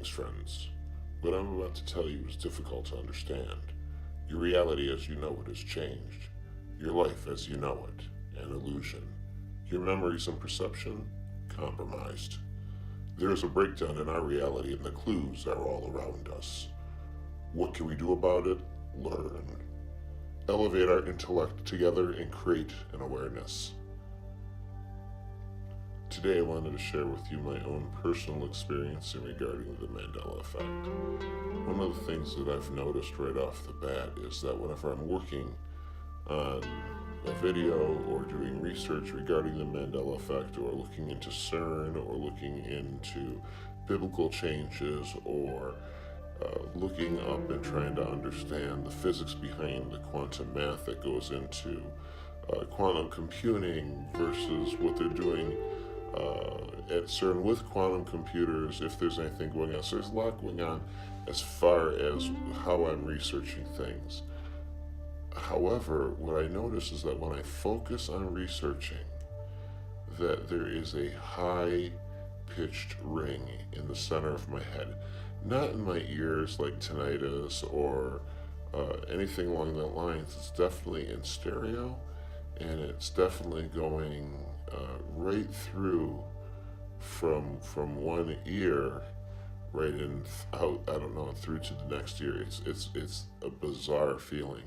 Greetings, friends. What I'm about to tell you is difficult to understand. Your reality as you know it has changed. Your life as you know it, an illusion. Your memories and perception, compromised. There is a breakdown in our reality and the clues are all around us. What can we do about it? Learn. Elevate our intellect together and create an awareness. Today I wanted to share with you my own personal experience in regarding the Mandela Effect. One of the things that I've noticed right off the bat is that whenever I'm working on a video or doing research regarding the Mandela Effect or looking into CERN or looking into biblical changes or looking up and trying to understand the physics behind the quantum math that goes into quantum computing versus what they're doing at CERN with quantum computers, if there's anything going on. So there's a lot going on as far as how I'm researching things. However, what I notice is that when I focus on researching, that there is a high-pitched ring in the center of my head. Not in my ears like tinnitus or anything along that lines. It's definitely in stereo, and it's definitely going right through from one ear right in out, I don't know, through to the next ear. It's a bizarre feeling.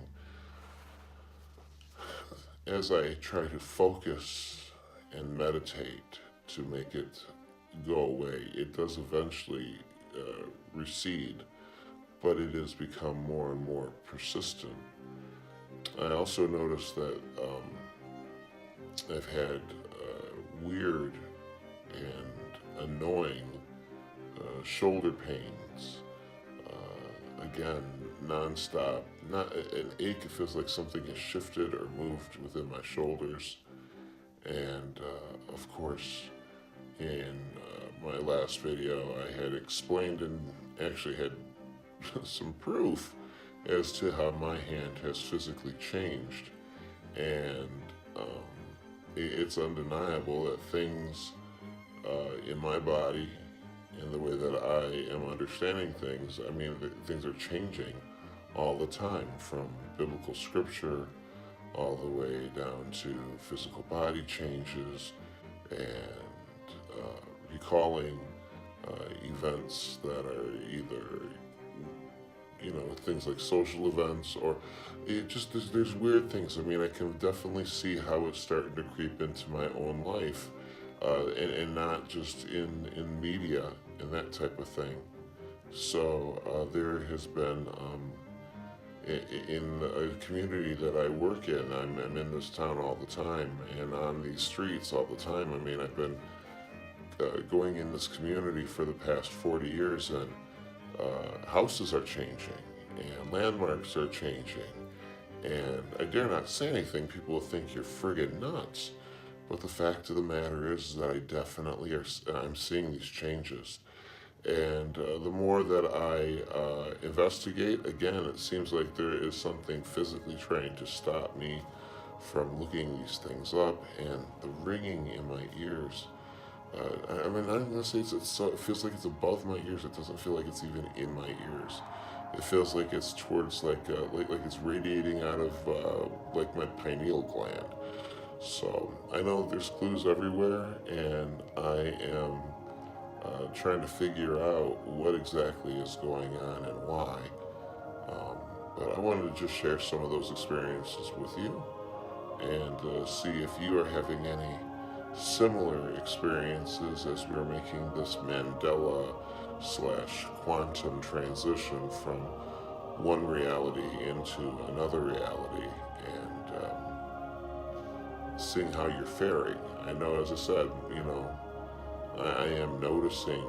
As I try to focus and meditate to make it go away, it does eventually recede, but it has become more and more persistent. I also noticed that I've had weird and annoying shoulder pains, again, non-stop, not an ache. It feels like something has shifted or moved within my shoulders. And of course, in my last video, I had explained and actually had some proof as to how my hand has physically changed. And it's undeniable that things in my body and the way that I am understanding things, I mean, things are changing all the time, from biblical scripture all the way down to physical body changes and recalling events that are either, things like social events, or it just, there's weird things. I mean, I can definitely see how it's starting to creep into my own life, and not just in media and that type of thing. So there has been, in a community that I work in, I'm in this town all the time and on these streets all the time. I mean, I've been going in this community for the past 40 years, and houses are changing and landmarks are changing, and I dare not say anything. People will think you're friggin' nuts, but the fact of the matter is that I definitely I'm seeing these changes. And the more that I investigate, again, it seems like there is something physically trying to stop me from looking these things up, and the ringing in my ears. I mean, I'm going to say it feels like it's above my ears. It doesn't feel like it's even in my ears. It feels like it's towards like it's radiating out of like my pineal gland. So I know there's clues everywhere, and I am trying to figure out what exactly is going on and why. But I wanted to just share some of those experiences with you and see if you are having any similar experiences as we're making this Mandela / quantum transition from one reality into another reality, and seeing how you're faring. I know, as I said, I am noticing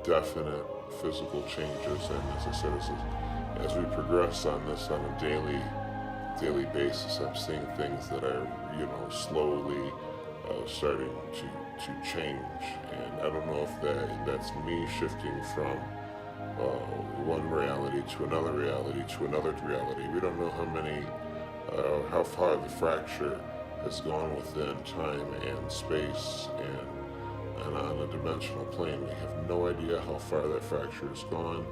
definite physical changes, and as I said, as we progress on this on a daily basis, I'm seeing things that are, slowly starting to change. And I don't know if that's me shifting from one reality to another reality to another reality. We don't know how far the fracture has gone within time and space, and and on a dimensional plane. We have no idea how far that fracture has gone.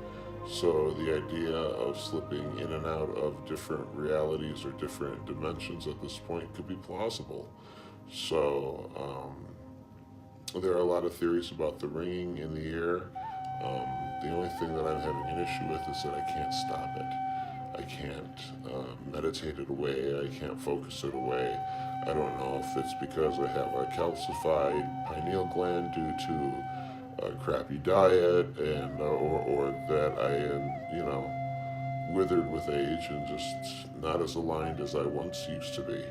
So the idea of slipping in and out of different realities or different dimensions at this point could be plausible. So there are a lot of theories about the ringing in the air. The only thing that I'm having an issue with is that I can't stop it. I can't meditate it away. I can't focus it away. I don't know if it's because I have a calcified pineal gland due to a crappy diet, and or that I am, withered with age and just not as aligned as I once used to be.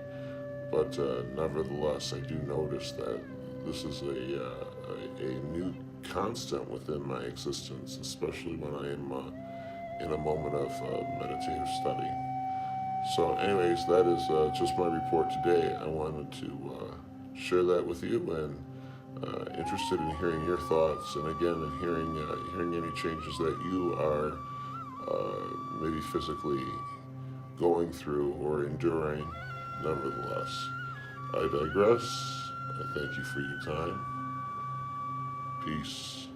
But nevertheless, I do notice that this is a new constant within my existence, especially when I am in a moment of meditative study. So, anyways, that is just my report today. I wanted to share that with you, and interested in hearing your thoughts, and again, in hearing any changes that you are maybe physically going through or enduring. Nevertheless, I digress. I thank you for your time. Peace.